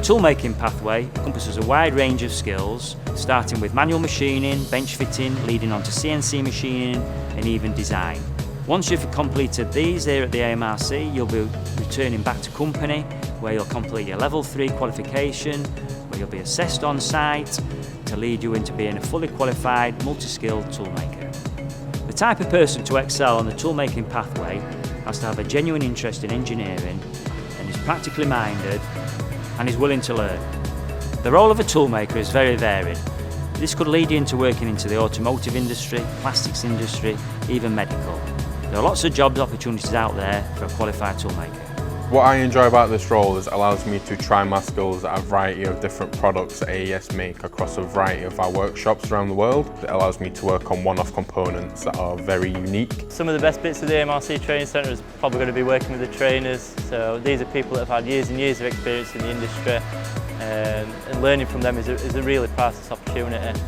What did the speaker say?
toolmaking pathway encompasses a wide range of skills, starting with manual machining, bench fitting, leading on to CNC machining and even design. Once you've completed these here at the AMRC, you'll be returning back to company where you'll complete your level 3 qualification, where you'll be assessed on site to lead you into being a fully qualified, multi-skilled toolmaker. The type of person to excel on the toolmaking pathway has to have a genuine interest in engineering and is practically minded and is willing to learn. The role of a toolmaker is very varied. This could lead you into working into the automotive industry, plastics industry, even medical. There are lots of job opportunities out there for a qualified toolmaker. What I enjoy about this role is it allows me to try my skills at a variety of different products that AES make across a variety of our workshops around the world. It allows me to work on one-off components that are very unique. Some of the best bits of the AMRC Training Centre is probably going to be working with the trainers. So these are people that have had years and years of experience in the industry, and learning from them is a really priceless opportunity.